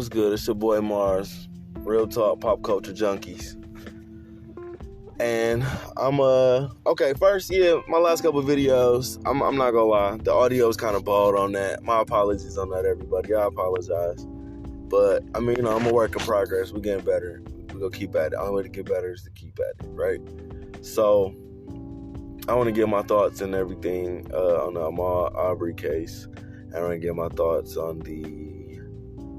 what's good? It's your boy Mars, Real Talk Pop Culture Junkies. And I'm okay, first, my last couple videos, I'm not gonna lie, the audio's kind of bald on that. My apologies on that, everybody. I apologize. But I'm a work in progress. We're getting better. We're gonna keep at it. The only way to get better is to keep at it, right? So I want to give my thoughts and everything on the Ahmaud Arbery case. I want to give my thoughts on the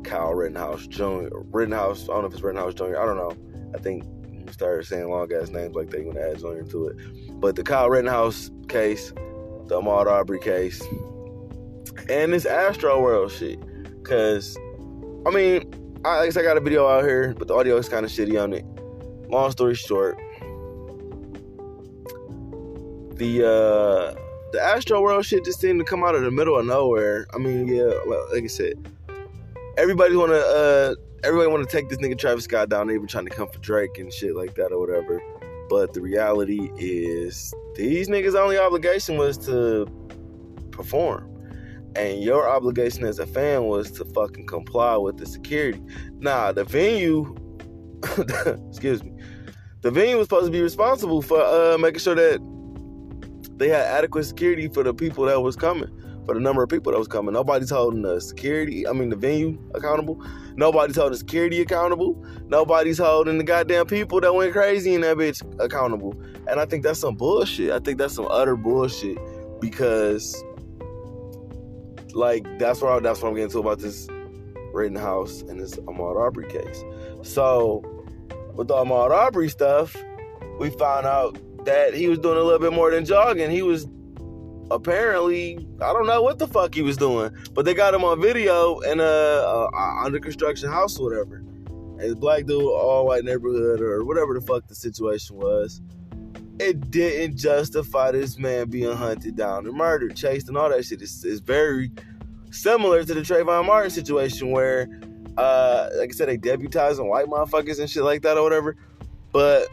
Karl Rittenhouse Jr. Rittenhouse, I don't know if it's Rittenhouse Jr. I don't know. I think we started saying long-ass names like that. You want to add Jr. to it. But the Karl Rittenhouse case, the Ahmaud Arbery case, and this Astroworld shit. Because, I got a video out here, but the audio is kind of shitty on it. Long story short, the Astroworld shit just seemed to come out of the middle of nowhere. Like I said, everybody want to take this nigga Travis Scott down. They were trying to come for Drake and shit like that or whatever. But the reality is, these niggas' only obligation was to perform. And your obligation as a fan was to fucking comply with the security. Nah, the venue, excuse me, the venue was supposed to be responsible for making sure that they had adequate security for the people that was coming, for the number of people that was coming. Nobody's holding the venue accountable. Nobody's holding the security accountable. Nobody's holding the goddamn people that went crazy in that bitch accountable. And I think that's some bullshit. I think that's some utter bullshit because, that's what I'm getting to about this Rittenhouse and this Ahmaud Arbery case. So, with the Ahmaud Arbery stuff, we found out that he was doing a little bit more than jogging. He was apparently, I don't know what the fuck he was doing, but they got him on video in a under construction house or whatever. And this black dude, all white neighborhood or whatever the fuck the situation was. It didn't justify this man being hunted down and murdered, chased, and all that shit. It's very similar to the Trayvon Martin situation where, like I said, they deputizing white motherfuckers and shit like that or whatever. But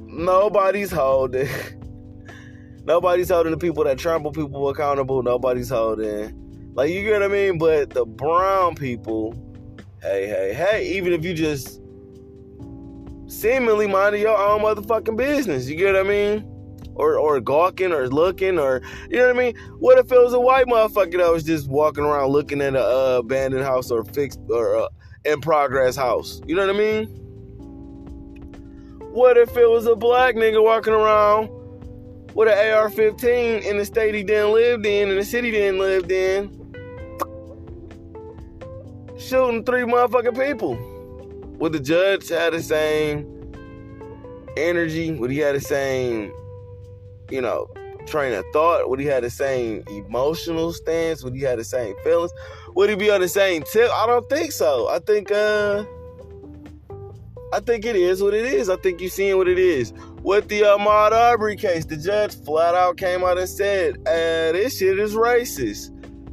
nobody's holding the people that trample people accountable. Nobody's holding, you get what I mean? But the brown people, hey, even if you just seemingly minding your own motherfucking business, you get what I mean? Or gawking or looking, or, you know what I mean? What if it was a white motherfucker that was just walking around looking at a abandoned house or fixed or in progress house? You know what I mean? What if it was a black nigga walking around with an AR-15 in the state he didn't live in, in the city he didn't live in, shooting 3 motherfucking people? Would the judge have the same energy? Would he have the same, train of thought? Would he have the same emotional stance? Would he have the same feelings? Would he be on the same tip? I don't think so. I think it is what it is. I think you're seeing what it is. With the Ahmaud Arbery case, the judge flat out came out and said, this shit is racist.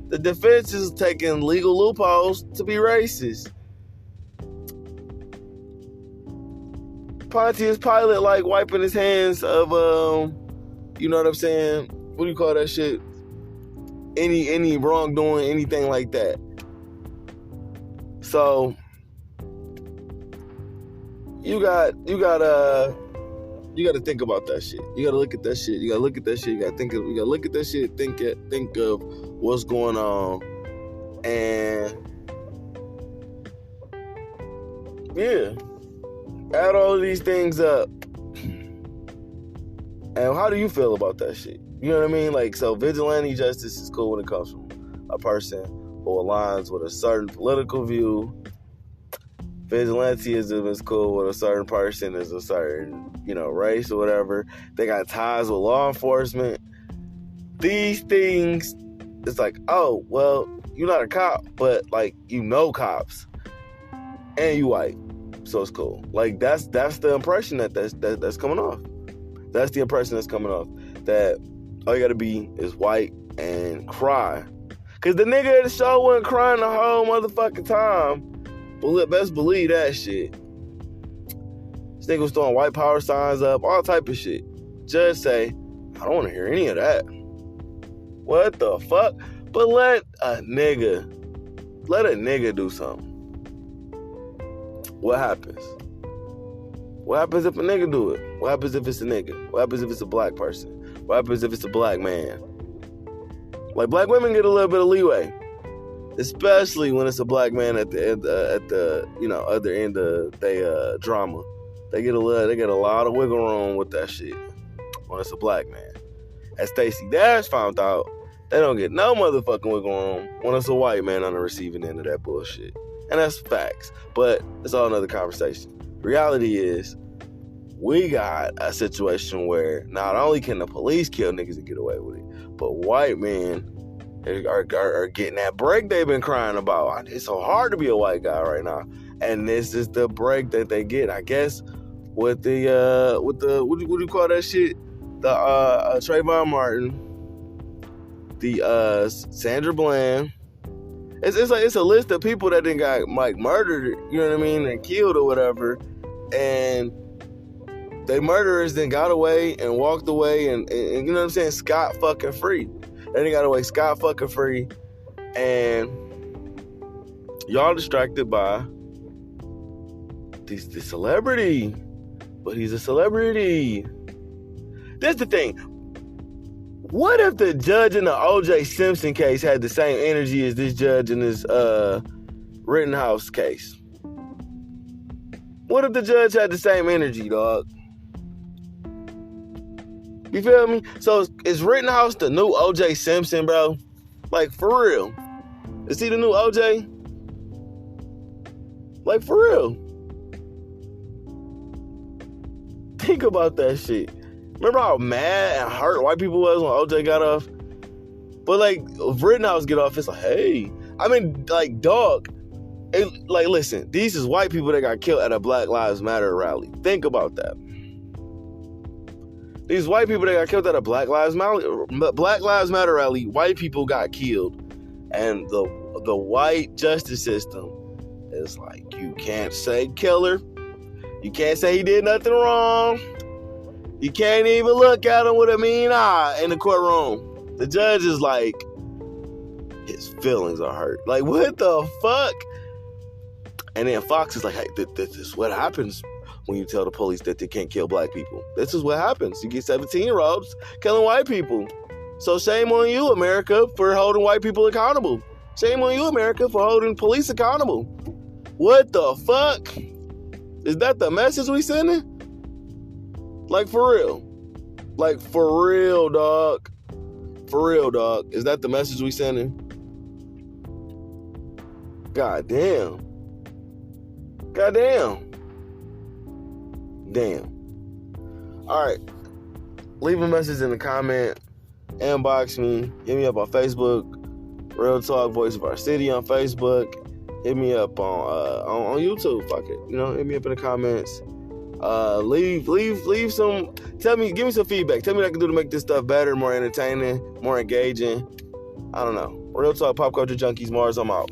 The defense is taking legal loopholes to be racist. Pontius Pilate, wiping his hands of, you know what I'm saying? What do you call that shit? Any wrongdoing, anything like that. So, you got to think about that shit. You got to look at that shit. You got to look at that shit. You got to look at that shit. Think of what's going on. And yeah, add all of these things up. And how do you feel about that shit? You know what I mean? So vigilante justice is cool when it comes from a person who aligns with a certain political view. Vigilantism is cool when a certain person is a certain, race or whatever. They got ties with law enforcement. These things, it's oh, well, you're not a cop, but cops. And you white. So it's cool. That's the impression that's coming off. That's the impression that's coming off. That all you gotta be is white and cry. Cause the nigga at the show wasn't crying the whole motherfucking time. But best believe that shit. This nigga was throwing white power signs up, all type of shit. Judge say, I don't want to hear any of that. What the fuck? But let a nigga do something. what happens? What happens if a nigga do it? What happens if it's a nigga? What happens if it's a black person? What happens if it's a black man? Like, black women get a little bit of leeway, especially when it's a black man at the end, other end of their drama. They get a lot of wiggle room with that shit when it's a black man. As Stacey Dash found out, they don't get no motherfucking wiggle room when it's a white man on the receiving end of that bullshit. And that's facts. But it's all another conversation. Reality is, we got a situation where not only can the police kill niggas and get away with it, but white men are getting that break they've been crying about. It's so hard to be a white guy right now. And this is the break that they get, I guess, with the what do you call that shit? The Trayvon Martin, the Sandra Bland. It's a list of people that then got like murdered, you know what I mean, and killed or whatever, and they murderers then got away and walked away and you know what I'm saying, scot fucking free. They done got away scot fucking free, and y'all distracted by the celebrity. But he's a celebrity. That's the thing. What if the judge in the OJ Simpson case had the same energy as this judge in this Rittenhouse case? What if the judge had the same energy, dog? You feel me? So is Rittenhouse the new OJ Simpson, bro? Like, for real? Is he the new OJ? Like, for real? Think about that shit. Remember how mad and hurt white people was when OJ got off? But like, if Rittenhouse get off, it's like, hey. I mean, like, dog. Like, listen, these is white people that got killed at a Black Lives Matter rally. Think about that. These white people that got killed at a Black Lives Matter rally, white people got killed. And the white justice system is like, you can't say killer. You can't say he did nothing wrong. You can't even look at him with a mean eye in the courtroom. The judge is like, his feelings are hurt. Like, what the fuck? And then Fox is like, hey, this is what happens when you tell the police that they can't kill black people. This is what happens. You get 17-year-olds killing white people. So shame on you, America, for holding white people accountable. Shame on you, America, for holding police accountable. What the fuck? Is that the message we sending? Like, for real. Like, for real, dog. For real, dog. Is that the message we sending? God damn. God damn. Damn. Alright. Leave a message in the comment. Inbox me. Hit me up on Facebook. Real Talk Voice of Our City on Facebook. Hit me up on YouTube. Fuck it. You know, hit me up in the comments. Leave some. Give me some feedback. Tell me what I can do to make this stuff better, more entertaining, more engaging. I don't know. Real Talk Pop Culture Junkies, Mars. I'm out.